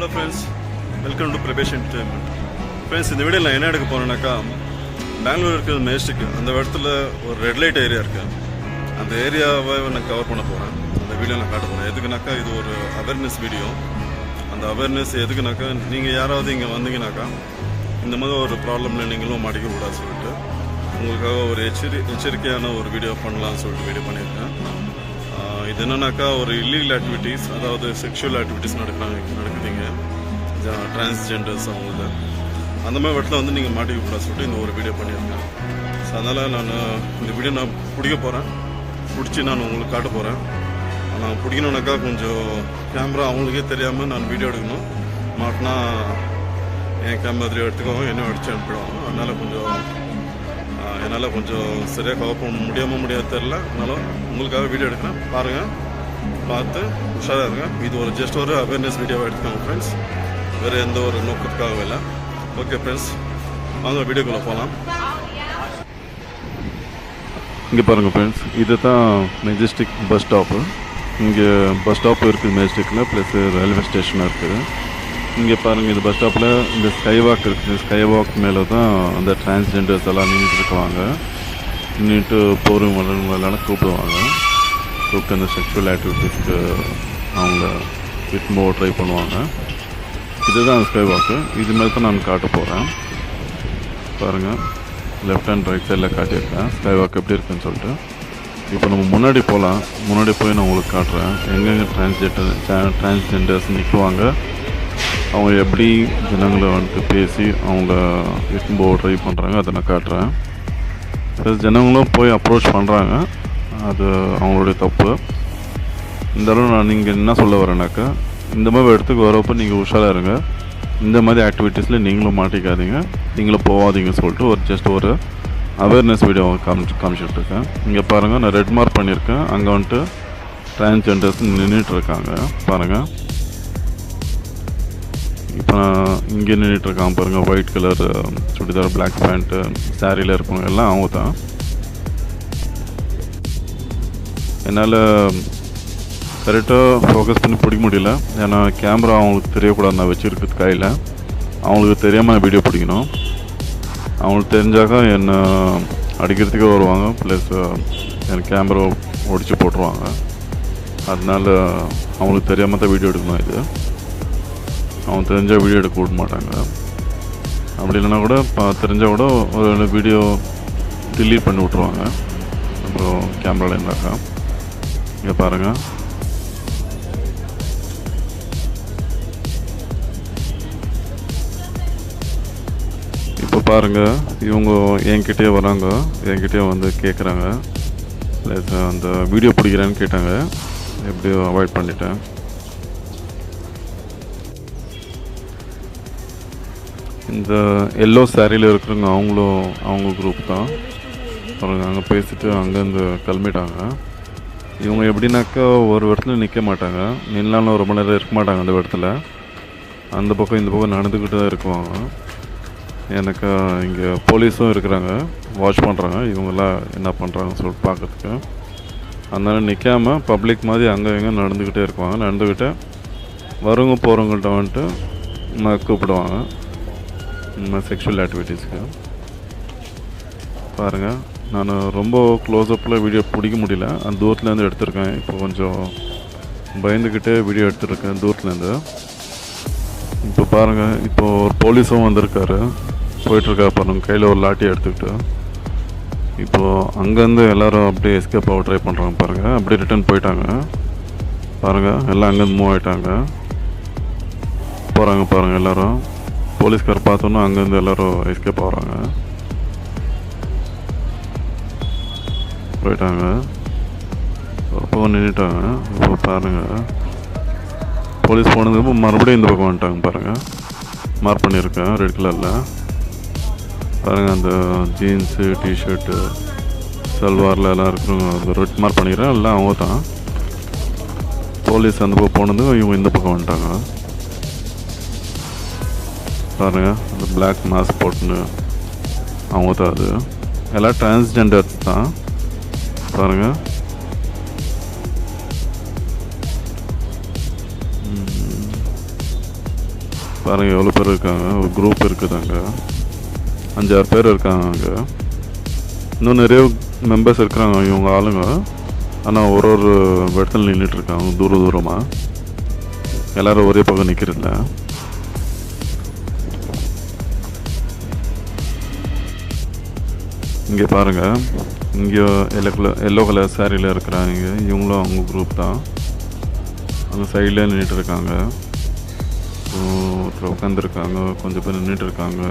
Hello friends, welcome to Prebesh Entertainment. Friends, இந்த வீடியோல நான் என்ன எடுக்க போறேன்னாக்கா பெங்களூர் இருக்கிற மேஸ்டிக் அந்த இடத்துல ஒரு ரெட் லைட் ஏரியா இருக்கு. அந்த ஏரியாவை நான் கவர் பண்ண போறேன். அந்த வீடியோ நான் காட்ட போறேன். எதுக்குனாக்கா இது ஒரு அவேர்னஸ் வீடியோ. அந்த அவேர்னஸ் எதுக்குனாக்கா நீங்க யாராவது இங்க வந்தீங்கனாக்கா இந்த மாதிரி ஒரு ப்ராப்ளம்ல நீங்களும் மாட்டிக்க கூடாது சொல்லிட்டு உங்களுக்காக ஒரு எச்சரிக்கையான ஒரு வீடியோ பண்ணலாம்னு சொல்லிட்டு வீடியோ பண்ணியிருக்கேன். இது என்னன்னாக்கா ஒரு இல்லீகல் ஆக்டிவிட்டீஸ், அதாவது செக்ஷுவல் ஆக்டிவிட்டீஸ் நடக்குதுங்க டிரான்ஸ்ஜெண்டர்ஸ் அவங்களுக்கு அந்த மாதிரி இடத்துல வந்து நீங்கள் மாட்டிக்க கூடாது சொல்லிட்டு இந்த ஒரு வீடியோ பண்ணியிருக்கேன். ஸோ அதனால் நான் இந்த வீடியோ நான் பிடிக்க போகிறேன், பிடிச்சி நான் உங்களுக்கு காட்ட போகிறேன். நான் பிடிக்கணுன்னாக்கா கொஞ்சம் கேமரா அவங்களுக்கே தெரியாமல் நான் வீடியோ எடுக்கணும். மாட்டினா என் கேமரா எடுத்துக்கோங்க, என்ன அடித்து அனுப்பிடுவாங்க. என்னால் கொஞ்சம் சரியாக கவர் பண்ண முடியாது தெரில. அதனால உங்களுக்காக வீடியோ எடுக்கிறேன், பாருங்கள், பார்த்து உஷாராக இருங்க. இது ஒரு ஜஸ்ட் ஒரு அவேர்னஸ் வீடியோவாக எடுத்துக்கோங்க ஃப்ரெண்ட்ஸ், வேறு எந்த ஒரு நோக்கத்துக்காகவும் இல்லை. ஓகே ஃப்ரெண்ட்ஸ், வாங்க வீடியோக்குள்ளே போகலாம். இங்கே பாருங்கள் ஃப்ரெண்ட்ஸ், இது தான் மெஜஸ்டிக் பஸ் ஸ்டாப்பு. இங்கே பஸ் ஸ்டாப் இருக்குது மெஜஸ்டிக்கில், ப்ளஸ் ரயில்வே ஸ்டேஷனும் இருக்குது. இங்கே பாருங்கள், இந்த பஸ் ஸ்டாப்பில் இந்த ஸ்கை வாக் இருக்குது. ஸ்கை வாக் மேலே தான் அந்த டிரான்ஸ்ஜெண்டர்ஸ் எல்லாம் நின்றுட்டு இருக்குவாங்க. நின்றுட்டு போகிறவங்களெல்லாம் கூப்பிடுவாங்க. கூப்பிட்டு அந்த செக்ஷுவல் ஆக்டிவிட்டீஸ்க்கு அவங்கள விட்டு ட்ரை பண்ணுவாங்க. இதுதான் ஸ்கை வாக்கு. இது மாதிரி தான் நான் காட்ட போகிறேன். பாருங்கள், லெஃப்ட் அண்ட் ரைட் சைடில் காட்டியிருக்கேன் ஸ்கை வாக் எப்படி இருக்குன்னு சொல்லிட்டு. இப்போ நம்ம முன்னாடி போகலாம். முன்னாடி போய் நான் உங்களுக்கு காட்டுறேன் எங்கெங்கே டிரான்ஸ்ஜெண்டர்ஸ் நிற்குவாங்க, அவங்க எப்படி ஜனங்களை வந்துட்டு பேசி அவங்கள விட்டு ட்ரை பண்ணுறாங்க, அதை நான் காட்டுறேன். ப்ளஸ் ஜனங்களும் போய் அப்ரோச் பண்ணுறாங்க, அது அவங்களுடைய தப்பு. இந்த அளவு நான் நீங்கள் என்ன சொல்ல வரேன்னாக்கா, இந்த மாதிரி இடத்துக்கு வரப்போ நீங்கள் உஷாராக இருங்க. இந்த மாதிரி ஆக்டிவிட்டீஸில் நீங்களும் மாட்டிக்காதீங்க, நீங்களும் போகாதீங்க சொல்லிட்டு ஒரு ஜஸ்ட் ஒரு அவேர்னஸ் வீடியோ காமிச்சிட்ருக்கேன். இங்கே பாருங்கள், நான் ரெட் மார்க் பண்ணியிருக்கேன். அங்கே வந்துட்டு டிரான்ஸ்ஜெண்டர்ஸ் நின்றுட்டுருக்காங்க பாருங்கள். இப்போ நான் இங்கே நின்றுட்டுருக்கான் பாருங்கள், white colour churidar, black pant, சாரியில் இருக்கவங்க எல்லாம் அவங்க தான். என்னால் கரெக்டாக ஃபோக்கஸ் பண்ணி பிடிக்க முடியல, ஏன்னா கேமரா அவங்களுக்கு தெரியக்கூடாது நான் வச்சுருக்குது கையில். அவங்களுக்கு தெரியாமல் நான் வீடியோ பிடிக்கணும். அவங்களுக்கு தெரிஞ்சாக்கா என்னை அடிக்கிறதுக்கே வருவாங்க, ப்ளஸ் எனக்கு கேமரா ஒடிச்சு போட்டுருவாங்க. அதனால அவங்களுக்கு தெரியாமல் தான் வீடியோ எடுக்கணும். இது அவங்க தெரிஞ்சால் வீடியோ எடுக்க விட மாட்டாங்க. அப்படி இல்லைன்னா கூட தெரிஞ்சால் கூட ஒரு வீடியோ டிலீட் பண்ணி விட்ருவாங்க அப்புறம் கேமராவில் இருந்தாக்கா. இங்கே பாருங்கள், இப்போ பாருங்கள், இவங்க என்கிட்டயே வராங்க, என்கிட்டயே வந்து கேட்குறாங்க. ப்ளஸ் அந்த வீடியோ பிடிக்கிறேன்னு கேட்டாங்க, எப்படியோ அவாய்ட் பண்ணிட்டேன். இந்த எல்லோ சாரியில் இருக்கிறவங்க அவங்க குரூப் தான் பாருங்கள். அங்கே பேசிட்டு அங்கேருந்து கிளம்பிட்டாங்க. இவங்க எப்படின்னாக்கா ஒரு இடத்துல நிற்க மாட்டாங்க, நின்னாலும் ரொம்ப நேரம் இருக்க மாட்டாங்க. அந்த இடத்துல அந்த பக்கம் இந்த பக்கம் நடந்துக்கிட்டு தான் இருக்குவாங்க. எனக்கு இங்கே போலீஸும் இருக்கிறாங்க, வாட்ச் பண்ணுறாங்க இவங்கெல்லாம் என்ன பண்ணுறாங்கன்னு சொல்லிட்டு பார்க்கறதுக்கு. அதனால் நிற்காமல் பப்ளிக் மாதிரி அங்கே எங்கே நடந்துக்கிட்டே இருக்குவாங்க. நடந்துக்கிட்டே வரவங்க போகிறவங்கள்ட்ட வந்துட்டு நான் கூப்பிடுவாங்க செக்ஷுவல் ஆக்டிவிட்டீஸ்க்கு. பாருங்கள், நான் ரொம்ப க்ளோஸ்அப்பில் வீடியோ பிடிக்க முடியல, அந்த தூரத்துலேருந்து எடுத்திருக்கேன். இப்போ கொஞ்சம் பயந்துக்கிட்டே வீடியோ எடுத்துருக்கேன் தூரத்துலேருந்து. இப்போ பாருங்கள், இப்போது ஒரு போலீஸும் வந்திருக்காரு, போயிட்டுருக்காரு பாருங்கள், கையில் ஒரு லாட்டி எடுத்துக்கிட்டு. இப்போது அங்கேருந்து எல்லோரும் அப்படியே எஸ்கேப் ஆக ட்ரை பண்ணுறாங்க பாருங்கள். அப்படியே ரிட்டர்ன் போயிட்டாங்க பாருங்கள், எல்லாம் அங்கேருந்து மூவ் ஆகிட்டாங்க போகிறாங்க பாருங்கள். எல்லோரும் போலீஸ்கார் பார்த்தோன்னா அங்கேருந்து எல்லோரும் எஸ்கேப் ஆகிறாங்க, போயிட்டாங்க. அப்போ நின்றுட்டாங்க. இப்போ பாருங்கள், போலீஸ் போனதுக்கு மறுபடியும் இந்த பக்கம் வந்துட்டாங்க பாருங்கள். மார்க் பண்ணியிருக்கேன் ரெட் கலரில் பாருங்கள். அந்த ஜீன்ஸு, டிஷர்ட்டு, சல்வாரில் எல்லாம் இருக்கிறவங்க ரெட் மார்க் பண்ணிக்கிறேன், எல்லாம் அவங்க தான். போலீஸ் அந்த பக்கம் போனதும் இவங்க இந்த பக்கம் வந்துட்டாங்க பாருங்கள். அந்த பிளாக் மாஸ்க் போட்டுன்னு அவங்க தான். அது எல்லாம் டிரான்ஸ்ஜெண்டர்ஸ் தான் பாருங்கள். பாருங்கள் எவ்வளோ பேர் இருக்காங்க. ஒரு குரூப் இருக்குது அங்கே, 5-6 பேர் இருக்காங்க அங்கே. இன்னும் நிறைய மெம்பர்ஸ் இருக்கிறாங்க இவங்க ஆளுங்க. ஆனால் ஒரு இடத்துல நின்றுட்டுருக்காங்க தூரமாக. எல்லோரும் ஒரே பக்கம் நிற்கிறதில்ல. இங்கே பாருங்கள், இங்கே எல்லோ கலர் சாரியில் இருக்கிறாங்க. இவங்களும் அவங்க குரூப் தான். அவங்க சைடில் நின்றுட்டுருக்காங்க. ஒருத்தர் உட்காந்துருக்காங்க, கொஞ்சம் பேர் நின்றுட்டுருக்காங்க.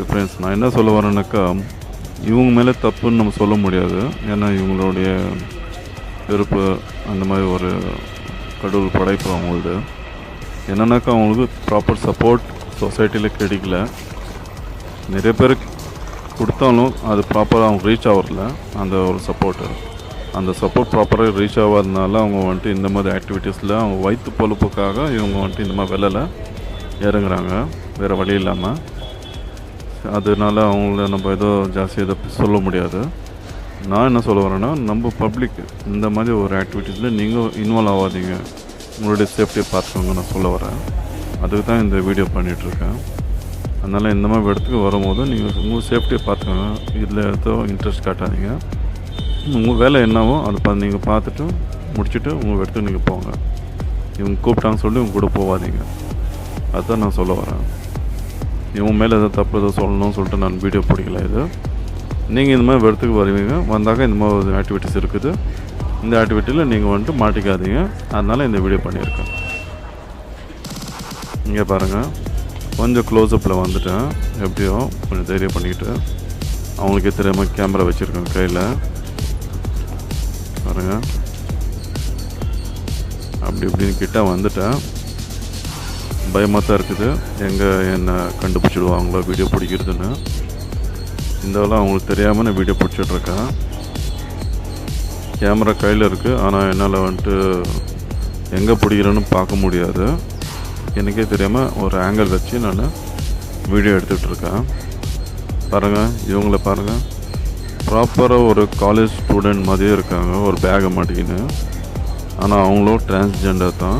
ஃப்ரெண்ட்ஸ், நான் என்ன சொல்ல வரேன்னாக்கா, இவங்க மேலே தப்புன்னு நம்ம சொல்ல முடியாது. ஏன்னா இவங்களுடைய விருப்பு அந்த மாதிரி ஒரு கடவுள் படைப்பு அவங்களது. என்னன்னாக்கா அவங்களுக்கு ப்ராப்பர் சப்போர்ட் சொசைட்டியில் கிடைக்கல. நிறைய பேர் கொடுத்தாலும் அது ப்ராப்பராக அவங்க ரீச் ஆகிறதில்ல. அந்த ஒரு அந்த சப்போர்ட் ப்ராப்பராக ரீச் ஆகாதனால அவங்க வந்துட்டு இந்த மாதிரி ஆக்டிவிட்டீஸில் அவங்க வயிற்று பொழுப்புக்காக இவங்க வந்துட்டு இந்த மாதிரி வெளில இறங்குறாங்க, வேறு வழி இல்லாமல். அதனால அவங்கள நம்ம ஏதோ ஜாஸ்தி இதை சொல்ல முடியாது. நான் என்ன சொல்ல வரேன்னா, நம்ம பப்ளிக் இந்த மாதிரி ஒரு ஆக்டிவிட்டீஸில் நீங்கள் இன்வால்வ் ஆகாதீங்க, உங்களுடைய சேஃப்டியை பார்த்துக்கோங்க நான் சொல்ல வரேன். அதுக்கு தான் இந்த வீடியோ பண்ணிகிட்ருக்கேன். அதனால் இந்த மாதிரி இடத்துக்கு வரும்போது நீங்கள் உங்கள் சேஃப்டியை பார்த்துக்கோங்க. இதில் ஏதோ இன்ட்ரெஸ்ட் காட்டாதீங்க. உங்கள் வேலை என்னவோ அதை நீங்கள் பார்த்துட்டு முடிச்சுட்டு உங்கள் இடத்துக்கு நீங்கள் போங்க. இவங்க கூப்பிட்டாங்கன்னு சொல்லி உங்க கூட போகாதீங்க. அதுதான் நான் சொல்ல வரேன். இவங்க மேலே எதாவது தப்பு எதாவது சொல்லணும்னு சொல்லிட்டு நான் வீடியோ பிடிக்கல. இது நீங்கள் இந்த மாதிரி இடத்துக்கு வருவீங்க, வந்தாக்க இந்த மாதிரி ஒரு ஆக்டிவிட்டீஸ் இருக்குது. இந்த ஆக்டிவிட்டியில் நீங்கள் வந்துட்டு மாட்டிக்காதீங்க. அதனால் இந்த வீடியோ பண்ணியிருக்கேன். இங்கே பாருங்கள், கொஞ்சம் க்ளோஸ்அப்பில் வந்துட்டேன். எப்படியோ கொஞ்சம் தைரியம் பண்ணிக்கிட்டு அவங்களுக்கே தெரியாமல் கேமரா வச்சுருக்கேன் கையில். பாருங்கள், அப்படி இப்படின்னு கிட்ட வந்துட்டேன். பயமாக தான் இருக்குது, எங்கே என்னை கண்டுபிடிச்சிடுவாங்களோ வீடியோ பிடிக்கிறதுன்னு. இந்தவெல்லாம் அவங்களுக்கு தெரியாமல் நான் வீடியோ பிடிச்சிட்ருக்கேன். கேமரா கையில் இருக்குது, ஆனால் என்னால் வந்துட்டு எங்கே பிடிக்கிறேன்னு பார்க்க முடியாது. எனக்கே தெரியாமல் ஒரு ஆங்கிள் வச்சு நான் வீடியோ எடுத்துகிட்ருக்கேன். பாருங்கள், இவங்கள பாருங்கள், ப்ராப்பராக ஒரு காலேஜ் ஸ்டூடெண்ட் மாதிரியே இருக்காங்க, ஒரு பேகை மாட்டிக்கின்னு. ஆனால் அவங்களும் டிரான்ஸ்ஜெண்டர் தான்.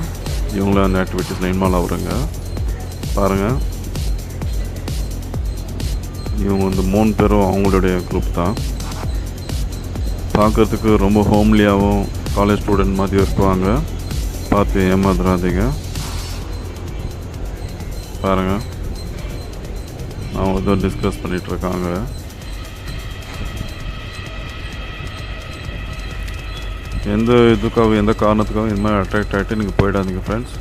இவங்களும் அந்த ஆக்டிவிட்டீஸில் இன்வால்வ் ஆகுறாங்க. பாருங்கள், இவங்க வந்து 3 பேரும் அவங்களுடைய குரூப் தான். பார்க்குறதுக்கு ரொம்ப ஹோம்லியாகவும் காலேஜ் ஸ்டூடெண்ட் மாதிரி இருப்பாங்க. பார்த்து ஏமாந்துடாதீங்க. பாருங்கள், அவங்க வந்து டிஸ்கஸ் பண்ணிகிட்ருக்காங்க. எந்த இதுக்காக எந்த காரணத்துக்காக இந்த மாதிரி அட்ராக்ட் ஆகிட்டு நீங்கள் போயிடாதீங்க ஃப்ரெண்ட்ஸ்.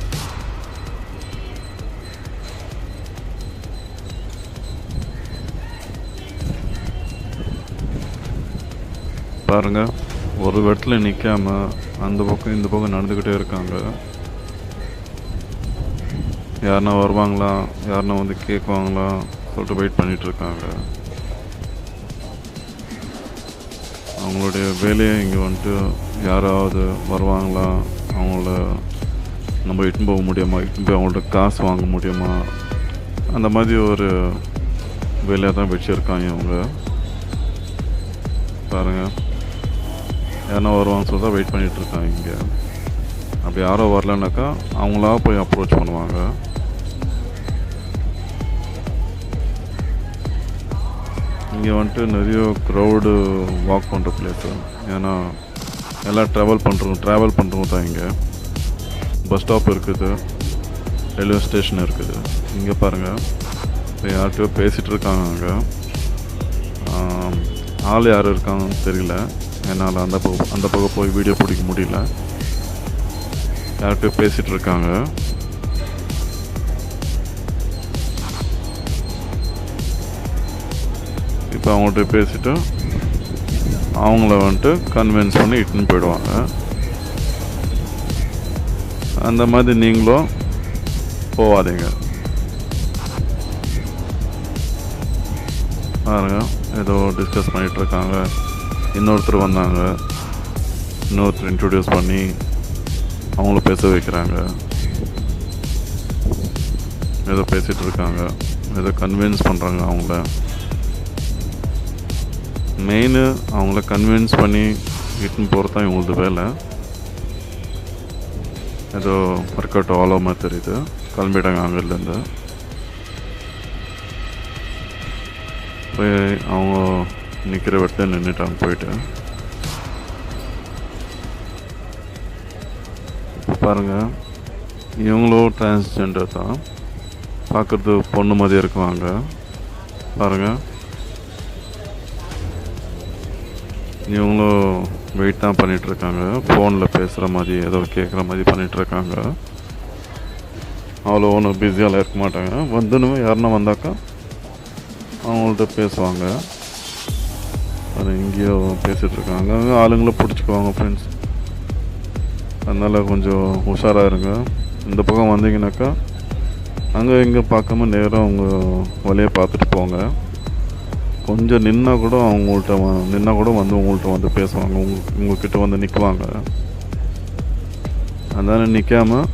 பாருங்கள், ஒரு இடத்துல நிற்காமல் அந்த பக்கம் இந்த பக்கம் நடந்துக்கிட்டே இருக்காங்க. யாருன்னா வருவாங்களா, யாருன்னா வந்து கேட்குவாங்களா சொல்லிட்டு வெயிட் பண்ணிகிட்ருக்காங்க. அவங்களுடைய வேலையை இங்கே வந்துட்டு யாராவது வருவாங்களா, அவங்கள நம்ம இட்டுன்னு போக முடியுமா, இட்டுன்னு போய் அவங்கள்ட்ட காசு வாங்க முடியுமா, அந்த மாதிரி ஒரு வேலையாக தான் வச்சுருக்காங்க இவங்க. பாருங்கள், யாரா வருவாங்கன்னு சொல்லி தான் வெயிட் பண்ணிகிட்ருக்காங்க இங்கே. அப்படி யாரோ வரலனாக்கா அவங்களா போய் அப்ரோச் பண்ணுவாங்க. இங்கே வந்துட்டு நிறைய க்ரௌடு வாக் பண்ணுற பிளேஸு. ஏன்னா எல்லாம் ட்ராவல் பண்ணுறவங்க தான். இங்கே பஸ் ஸ்டாப் இருக்குது, ரயில்வே ஸ்டேஷன் இருக்குது. இங்கே பாருங்கள், இப்போ யார்கிட்டயோ பேசிகிட்டு இருக்காங்க. அங்கே ஆள் யார் இருக்காங்கன்னு தெரியல, என்னால் அந்த பக்கம் போய் வீடியோ பிடிக்க முடியல. யார்கிட்டயோ பேசிகிட்டு இருக்காங்க. இப்போ அவங்கள்ட்ட பேசிவிட்டு அவங்கள வந்துட்டு கன்வின்ஸ் பண்ணி இட்டுன்னு போயிடுவாங்க. அந்த மாதிரி நீங்களும் போகாதீங்க. பாருங்க, ஏதோ டிஸ்கஸ் பண்ணிகிட்ருக்காங்க. இன்னொருத்தர் வந்தாங்க, இன்னொருத்தர் இன்ட்ரடியூஸ் பண்ணி அவங்கள பேச வைக்கிறாங்க. ஏதோ பேசிகிட்டு இருக்காங்க, ஏதோ கன்வின்ஸ் பண்ணுறாங்க அவங்கள. மெயின் அவங்கள கன்வின்ஸ் பண்ணி இட்டுன்னு போகிறது தான் இவங்களது வேலை. ஏதோ ஒர்க் அவுட் ஆல் மாதிரி தெரியுது. கிளம்பிட்டாங்க அங்கேருந்து. போய் அவங்க நிற்கிற இடத்துல நின்றுட்டாங்க. போயிட்டு இப்போ பாருங்கள், இவங்களும் டிரான்ஸ்ஜெண்டர் தான். பார்க்குறது பொண்ணு மாதிரி இருக்குவாங்க. பாருங்கள், இவங்களும் வெயிட் தான் பண்ணிகிட்ருக்காங்க. ஃபோனில் பேசுகிற மாதிரி ஏதோ கேட்குற மாதிரி பண்ணிகிட்ருக்காங்க. அவ்வளோ ஒன்றும் பிஸியால் இருக்க மாட்டாங்க. வந்துன்னு யாருன்னா வந்தாக்கா அவங்கள்ட்ட பேசுவாங்க. அது எங்கேயோ பேசிகிட்ருக்காங்க. அங்கே ஆளுங்களை பிடிச்சிக்குவாங்க ஃப்ரெண்ட்ஸ். அதனால் கொஞ்சம் உஷாராக இருங்க. இந்த பக்கம் வந்தீங்கன்னாக்கா அங்கே இங்கே பார்க்காம நேராக அவங்க வழியை பார்த்துட்டு போங்க. கொஞ்சம் நின்னா கூட அவங்கள்ட்ட வந்து உங்கள்கிட்ட வந்து பேசுவாங்க. உங்கள்கிட்ட வந்து நிற்குவாங்க. அதனால் நிற்காமல்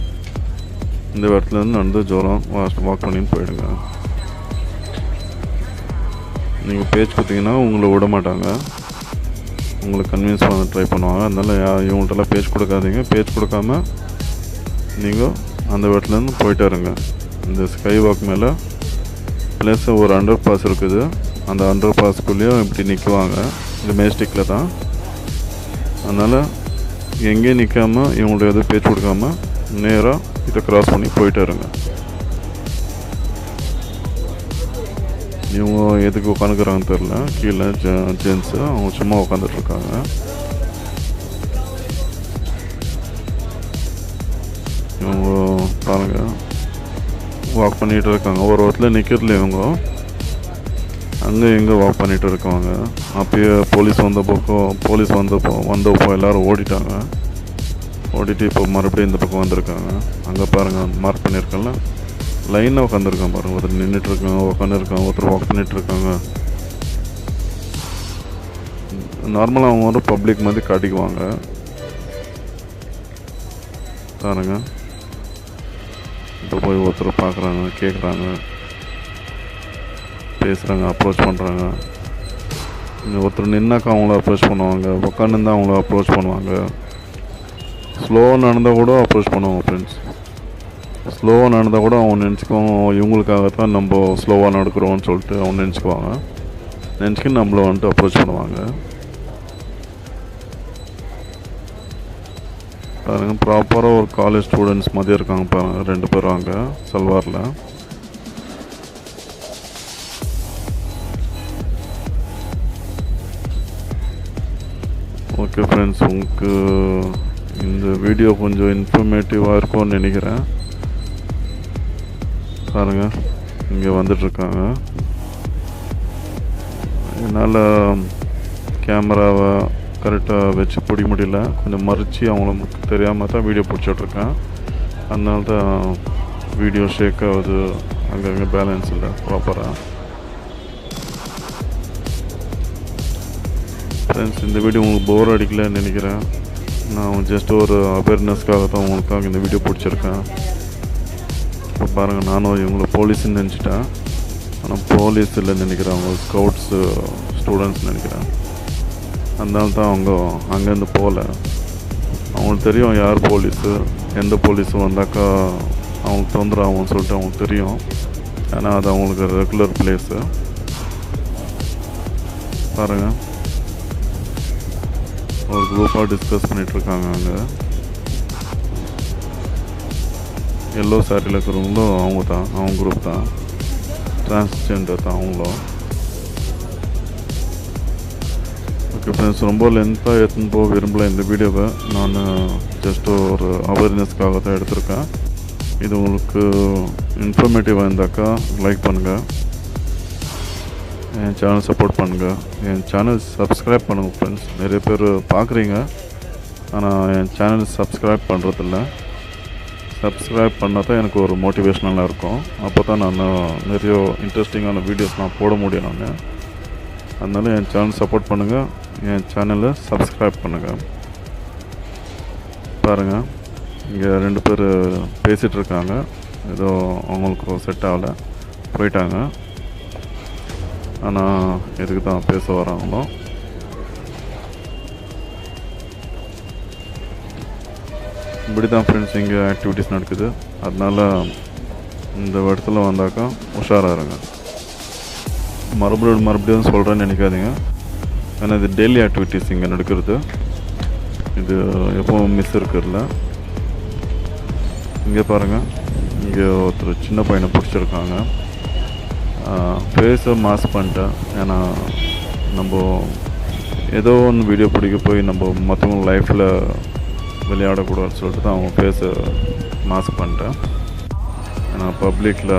இந்த இடத்துலேருந்து நடந்து ஜோரம் வாக் பண்ணின்னு போயிடுங்க. நீங்கள் பேச்சு கொடுத்தீங்கன்னா உங்களை விட மாட்டாங்க. உங்களை கன்வின்ஸ் பண்ண ட்ரை பண்ணுவாங்க. அதனால் இவங்கள்ட்டெல்லாம் பேச்சு கொடுக்காதீங்க. பேச்சு கொடுக்காம நீங்கள் அந்த இடத்துலேருந்து போயிட்டே இருங்க. இந்த ஸ்கை வாக் மேலே ப்ளஸ் ஒரு அண்டர் பாஸ் இருக்குது. அந்த அண்டர் பாஸ்க்குள்ளேயும் இப்படி நிற்குவாங்க. இந்த மேஸ்டிக்கில் தான். அதனால் எங்கேயும் நிற்காமல் இவங்கள்ட்ட எதுவும் பேச்சு கொடுக்காம நேராக இதை க்ராஸ் பண்ணி போயிட்டே இருங்க. இவங்க எதுக்கு உட்காந்துக்கிறாங்கன்னு தெரில. கீழே ஜென்ஸு அவங்க சும்மா உட்காந்துட்ருக்காங்க. இவங்க பாருங்கள் வாக் பண்ணிகிட்டு இருக்காங்க. ஒரு இடத்துல நிற்கிறதுல இவங்க அங்கே எங்கே வாக் பண்ணிகிட்டு இருக்காங்க. அப்பயே போலீஸ் வந்தப்போ எல்லோரும் ஓடிட்டாங்க. ஓடிட்டு இப்போ மறுபடியும் இந்த பக்கம் வந்திருக்காங்க. அங்கே பாருங்கள், மார்க் பண்ணியிருக்கல லைனாக உட்காந்துருக்காங்க. பாருங்கள், ஒருத்தர் நின்றுட்டுருக்காங்க, உட்காந்துருக்காங்க, ஒருத்தர் வாக் பண்ணிகிட்ருக்காங்க. நார்மலாக அவங்க வந்து பப்ளிக் மாதிரி காட்டிக்குவாங்க. பாருங்க, இப்போ போய் ஒருத்தர் பார்க்குறாங்க, கேட்குறாங்க, பேசுகிறாங்க, அப்ரோச் பண்ணுறாங்க. ஒருத்தர் நின்னாக்கா அவங்கள அப்ரோச் பண்ணுவாங்க. உட்காந்துருந்தா அவங்கள அப்ரோச் பண்ணுவாங்க. ஸ்லோவாக நடந்தால் கூட அப்ரோச் பண்ணுவாங்க ஃப்ரெண்ட்ஸ். ஸ்லோவாக நடந்தால் கூட அவங்க நினச்சிக்குவாங்க இவங்களுக்காகத்தான் நம்ம ஸ்லோவாக நடக்கிறோம்னு சொல்லிட்டு அவங்க நினச்சிக்கின்னு நம்மளை வந்துட்டு அப்ரோச் பண்ணுவாங்க. பாருங்கள், ப்ராப்பராக ஒரு காலேஜ் ஸ்டூடெண்ட்ஸ் மாதிரி இருக்காங்க பாருங்கள். 2 பேரும் அங்கே சல்வாரில். ஓகே ஃப்ரெண்ட்ஸ், உங்களுக்கு இந்த வீடியோ கொஞ்சம் இன்ஃபர்மேட்டிவாக இருக்கும்னு நினைக்கிறேன். பாருங்கள், இங்கே வந்துட்டுருக்காங்க. என்னால் கேமராவை கரெக்டாக வச்சு பிடிக்க முடியல. கொஞ்சம் மறைச்சி அவங்களுக்கு தெரியாமல் தான் வீடியோ பிடிச்சிட்ருக்கேன். அதனால தான் வீடியோ ஷேக் ஆகுது. அங்கங்கே பேலன்ஸ் இல்லை ப்ராப்பராக. ஃப்ரெண்ட்ஸ், இந்த வீடியோ உங்களுக்கு போர் அடிக்கலன்னு நினைக்கிறேன். நான் ஜஸ்ட் ஒரு அவேர்னஸ்க்காக தான் உங்களுக்காக இந்த வீடியோ பிடிச்சிருக்கேன். இப்போ பாருங்கள், நானும் இவங்களை போலீஸ்ன்னு நினச்சிட்டேன். ஆனால் போலீஸ் இல்லைன்னு நினைக்கிறேன். அவங்க ஸ்கவுட்ஸு ஸ்டூடெண்ட்ஸ் நினைக்கிறேன். அதனால தான் அவங்க அங்கேருந்து போகல. அவங்களுக்கு தெரியும் யார் போலீஸு, எந்த போலீஸும் வந்தாக்கா அவங்களுக்கு தொந்தரவு ஆகும்னு சொல்லிட்டு அவங்களுக்கு தெரியும். ஏன்னா அது அவங்களுக்கு ரெகுலர் பிளேஸு. பாருங்கள், ஒரு குரூப்பாக டிஸ்கஸ் பண்ணிகிட்ருக்காங்க. அங்கே எல்லோ சாரியில் இருக்கிறவங்களும் அவங்க குரூப் தான். டிரான்ஸ்ஜெண்டர் தான் அவங்களும். ஓகே ஃப்ரெண்ட்ஸ், ரொம்ப லென்த்தாக எடுத்துன்னு போக விரும்பல இந்த வீடியோவை. நான் ஜஸ்ட் ஒரு அவேர்னஸ்க்காக தான் எடுத்திருக்கேன். இது உங்களுக்கு இன்ஃபர்மேட்டிவாக இருந்தாக்கா லைக் பண்ணுங்கள், என் சேனல் சப்போர்ட் பண்ணுங்கள், என் சேனல் சப்ஸ்கிரைப் பண்ணுங்கள் ஃப்ரெண்ட்ஸ். நிறைய பேர் பார்க்குறீங்க, ஆனால் என் சேனல் சப்ஸ்கிரைப் பண்ணுறதில்ல. சப்ஸ்கிரைப் பண்ணால் தான் எனக்கு ஒரு மோட்டிவேஷ்னலாக இருக்கும். அப்போ தான் நான் நிறைய இன்ட்ரெஸ்டிங்கான வீடியோஸ் நான் போட முடியும். நான் அதனால் என் சேனல் சப்போர்ட் பண்ணுங்கள், என் சேனலை சப்ஸ்கிரைப் பண்ணுங்கள். பாருங்கள், இங்கே 2 பேர் பேசிகிட்ருக்காங்க. ஏதோ அவங்களுக்கு செட் ஆகலை, போயிட்டாங்க. ஆனால் எதுக்கு தான் பேச வராங்களோ. இப்படி தான் ஃப்ரெண்ட்ஸ் இங்கே ஆக்டிவிட்டீஸ் நடக்குது. அதனால் இந்த இடத்துல வந்தாக்கா உஷாராக இருங்க. மறுபடியும் சொல்கிறேன்னு நினைக்காதீங்க. ஏன்னா இது டெய்லி ஆக்டிவிட்டீஸ் இங்கே நடக்கிறது. இது எப்போவும் மிஸ் இருக்கிறதில்ல. இங்கே பாருங்கள், இங்கே ஒருத்தர் சின்ன பையனை பிடிச்சிருக்காங்க. ஃபேஸை மாஸ்க் பண்ணிட்டேன். ஏன்னா நம்ம ஏதோ ஒன்று வீடியோ பிடிக்க போய் நம்ம மற்றவங்க லைஃப்பில் விளையாடக்கூடாதுன்னு சொல்லிட்டு தான் அவங்க ஃபேஸை மாஸ்க் பண்ணிட்டேன். ஏன்னா பப்ளிக்கில்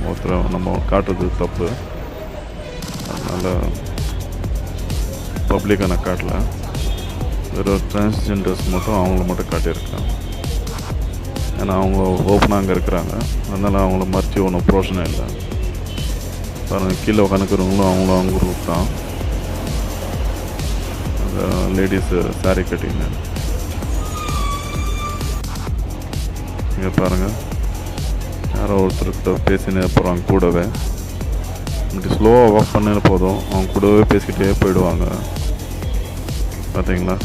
ஒருத்தரை நம்ம காட்டுறது தப்பு. அதனால் பப்ளிக்கை நான் காட்டல. வெறும் டிரான்ஸ்ஜெண்டர்ஸ் மட்டும் அவங்கள மட்டும் காட்டியிருக்கேன். ஏன்னா அவங்க ஓப்பனாக அங்கே இருக்கிறாங்க. அதனால் அவங்கள மறைச்சி ஒன்றும் ப்ரோஷனம் இல்லை. பாருங்கள், கீழே உட்காந்துக்கிறவங்களும் அவங்க குரூப் தான். அந்த லேடிஸு சாரீ கட்டிங்க. இங்கே பாருங்கள், யாரோ ஒருத்தர்கிட்ட பேசினே போகிறாங்க கூடவே. இப்படி ஸ்லோவாக வாக் பண்ணே போதும், அவங்க கூடவே பேசிக்கிட்டே போயிடுவாங்க. பார்த்தீங்களா?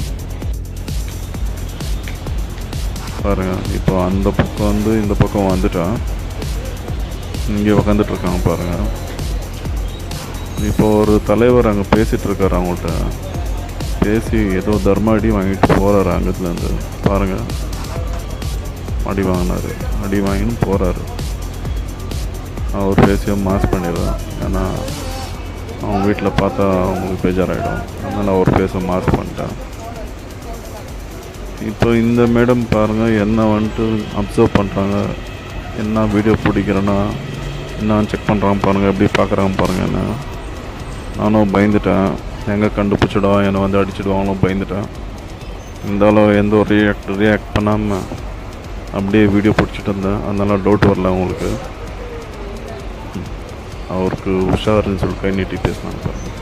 பாருங்கள், இப்போ அந்த பக்கம் வந்து இந்த பக்கம் வந்துட்டான். இங்கே உக்காந்துட்ருக்காங்க பாருங்கள். இப்போ ஒரு தலைவர் அங்கே பேசிகிட்டு இருக்காரு. அவங்கள்ட்ட பேசி ஏதோ தர்ம அடி வாங்கிட்டு போகிறாரு. அங்கத்துலேருந்து பாருங்கள், அடி வாங்கினார். அடி வாங்கின்னு போகிறாரு. அவர் பேசியை மாஸ்க் பண்ணிடுறான். ஏன்னா அவங்க வீட்டில் பார்த்தா அவங்களுக்கு பேஜாராகிடும். அதனால் அவர் பேச மாஸ்க் பண்ணிட்டேன். இப்போ இந்த மேடம் பாருங்கள், என்ன வந்துட்டு அப்சர்வ் பண்ணுறாங்க, என்ன வீடியோ பிடிக்கிறேன்னா என்ன செக் பண்ணுறாங்க பாருங்கள், எப்படி பார்க்குறாங்க பாருங்கள். என்ன நானும் பயந்துட்டேன், எங்கே கண்டுபிடிச்சிடும் என்னை வந்து அடிச்சிடுவாங்களும் பயந்துட்டேன். இருந்தாலும் எந்த ஒரு ரியாக்ட் பண்ணாமல் அப்படியே வீடியோ பிடிச்சிட்டு இருந்தேன். அதனால டவுட் வரல அவங்களுக்கு. அவருக்கு உஷாருன்னு சொல்லி கை நீட்டி பேசினாங்க பாருங்கள்.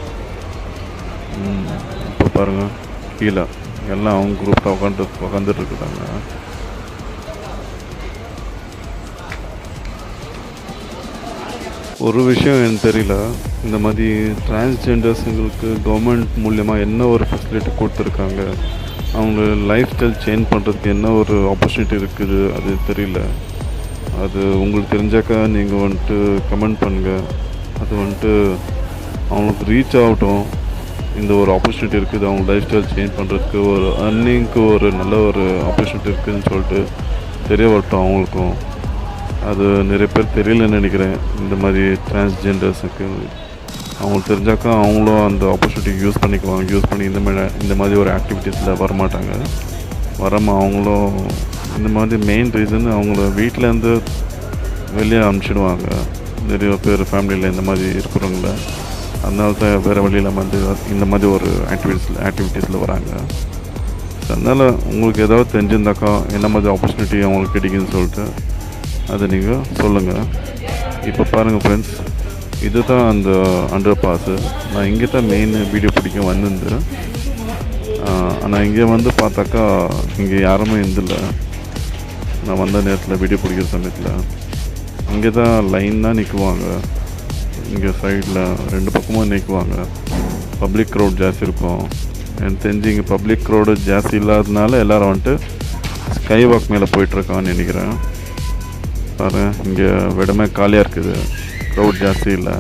இப்போ பாருங்கள், கீழே எல்லாம் அவங்க குரூப்பில் உட்காந்துட்டு இருக்குறாங்க. ஒரு விஷயம் எனக்கு தெரியல, இந்த மாதிரி டிரான்ஸ்ஜெண்டர்ஸுங்களுக்கு கவர்மெண்ட் மூலியமாக என்ன ஒரு ஃபெசிலிட்டி கொடுத்துருக்காங்க, அவங்க லைஃப் ஸ்டைல் சேஞ்ச் பண்ணுறதுக்கு என்ன ஒரு ஆப்பர்ச்சுனிட்டி இருக்குது, அது தெரியல. அது உங்களுக்கு தெரிஞ்சாக்கா நீங்கள் வந்துட்டு கமெண்ட் பண்ணுங்கள். அது வந்துட்டு அவங்களுக்கு ரீச் ஆகட்டும். இந்த ஒரு ஆப்பர்ச்சுனிட்டி இருக்குது, அவங்க லைஃப் ஸ்டைல் சேஞ்ச் பண்ணுறதுக்கு, ஒரு அர்னிங்க்கு ஒரு நல்ல ஒரு ஆப்பர்ச்சுனிட்டி இருக்குதுன்னு சொல்லிட்டு தெரிய வரட்டும் அவங்களுக்கும். அது நிறைய பேர் தெரியலன்னு நினைக்கிறேன். இந்த மாதிரி டிரான்ஸ்ஜெண்டர்ஸுக்கு அவங்களுக்கு தெரிஞ்சாக்கா அவங்களும் அந்த ஆப்பர்ச்சுனிட்டி யூஸ் பண்ணிக்குவாங்க. யூஸ் பண்ணி இந்த மாதிரி ஒரு ஆக்டிவிட்டீஸில் வரமாட்டாங்க. வராமல் அவங்களும் இந்த மாதிரி மெயின் ரீசன் அவங்கள வீட்டிலேருந்து வெளியே அனுப்பிச்சிடுவாங்க. நிறைய பேர் ஃபேமிலியில் இந்த மாதிரி இருக்கிறவங்கள. அதனால தான் வேறு வழியில் வந்து இந்த மாதிரி ஒரு ஆக்டிவிட்டீஸில் வராங்க. அதனால் உங்களுக்கு ஏதாவது தெரிஞ்சிருந்தாக்கா என்ன மாதிரி ஆப்பர்ச்சுனிட்டி அவங்களுக்கு கிடைக்குதுன்னு சொல்லிட்டு அதை நீங்கள் சொல்லுங்கள். இப்போ பாருங்கள் ஃப்ரெண்ட்ஸ், இது தான் அந்த அண்டர் பாஸு. நான் இங்கே தான் மெயின் வீடியோ பிடிக்க வந்திருந்தேன். ஆனால் இங்கே வந்து பார்த்தாக்கா இங்கே யாருமே இருந்தில்லை. நான் வந்த நேரத்தில் வீடியோ பிடிக்கிற சமயத்தில் இங்கே தான் லைன் தான் நிற்குவாங்க. இங்கே சைடில் ரெண்டு பக்கமும் நிற்குவாங்க. பப்ளிக் க்ரௌட் ஜாஸ்தி இருக்கும். எனக்கு தெரிஞ்சு இங்கே பப்ளிக் க்ரௌடு ஜாஸ்தி இல்லாததுனால எல்லோரும் வந்துட்டு ஸ்கை வாக் மேலே போயிட்டுருக்கான்னு நினைக்கிறேன். பாருங்கள், இங்கே இடமே காலியாக இருக்குது, க்ரௌட் ஜாஸ்தி இல்லை.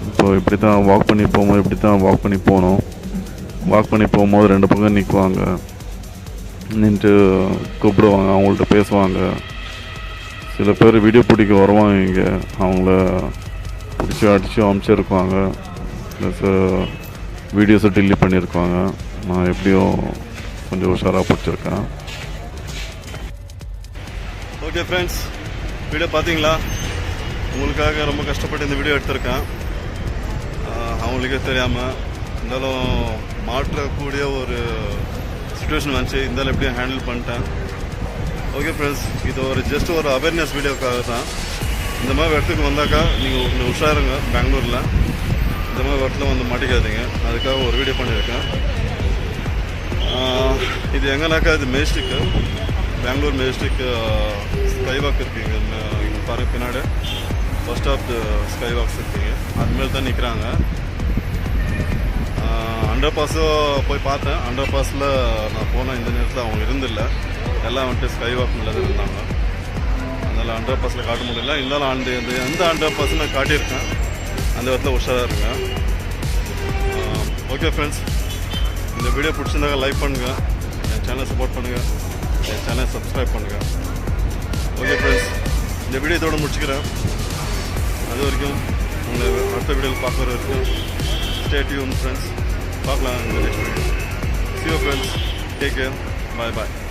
இப்போது இப்படி தான் வாக் பண்ணி போகும்போது இப்படி தான் வாக் பண்ணி போகணும். வாக் பண்ணி போகும்போது ரெண்டு பக்கம் நிற்குவாங்க. நின்றுட்டு கூப்பிடுவாங்க, அவங்கள்ட்ட பேசுவாங்க. சில பேர் வீடியோ பிடிக்க வருவாங்க. இங்கே அவங்கள பிடிச்சி அடித்து அமுச்சிருக்குவாங்க. ப்ளஸ் வீடியோஸை டெலீட் பண்ணியிருக்காங்க. நான் எப்படியும் கொஞ்சம் உஷாராக பிடிச்சிருக்கேன். ஓகே ஃப்ரெண்ட்ஸ், வீடியோ பார்த்தீங்களா? உங்களுக்காக ரொம்ப கஷ்டப்பட்டு இந்த வீடியோ எடுத்திருக்கேன். அவங்களுக்கே தெரியாமல் இருந்தாலும் மாற்றக்கூடிய ஒரு சுச்சுவேஷன் வந்துச்சு. இருந்தாலும் எப்படியும் ஹேண்டில் பண்ணிட்டேன். ஓகே ஃப்ரெண்ட்ஸ், இது ஒரு ஜஸ்ட் ஒரு அவேர்னஸ் வீடியோக்காக தான். இந்த மாதிரி இடத்துக்கு வந்தாக்கா நீங்கள் உஷாருங்க. பெங்களூரில் இந்த மாதிரி இடத்துல வந்து மாட்டிக்காதீங்க. அதுக்காக ஒரு வீடியோ பண்ணியிருக்கேன். இது எங்கேனாக்கா இது மெஜஸ்டிக்கு, பெங்களூர் மெஜஸ்டிக் ஸ்கைவாக் இருக்குங்க. இங்கே பாருங்கள், பின்னாடி ஃபர்ஸ்ட் ஆஃப் த ஸ்கைவாக்ஸ் இருக்குங்க. அதுமாரி தான் நிற்கிறாங்க. அண்டர் பாஸும் போய் பார்த்தேன். அண்டர் பாஸில் நான் போனேன். இந்த நேரத்தில் அவங்க இருந்தில்லை. எல்லாம் வந்துட்டு ஸ்கை வாக் மேலே இருந்தாங்க. அதனால் 100% காட்ட முடியல. இருந்தாலும் எந்த 100% நான் காட்டியிருக்கேன். அந்த விதத்தில் உஷாராக இருக்கேன். ஓகே ஃப்ரெண்ட்ஸ், இந்த வீடியோ பிடிச்சிருந்தாங்க லைக் பண்ணுங்கள், என் சேனலை சப்போர்ட் பண்ணுங்கள், என் சேனலை சப்ஸ்கிரைப் பண்ணுங்கள். ஓகே ஃப்ரெண்ட்ஸ், இந்த வீடியோ இதோட முடிச்சுக்கிறேன். அது வரைக்கும் உங்களை அடுத்த வீடியோவில் பார்க்குற வரைக்கும் ஸ்டே டியூன் ஃப்ரெண்ட்ஸ். பார்க்கலாம் இந்த next video. See you friends, take care, bye bye.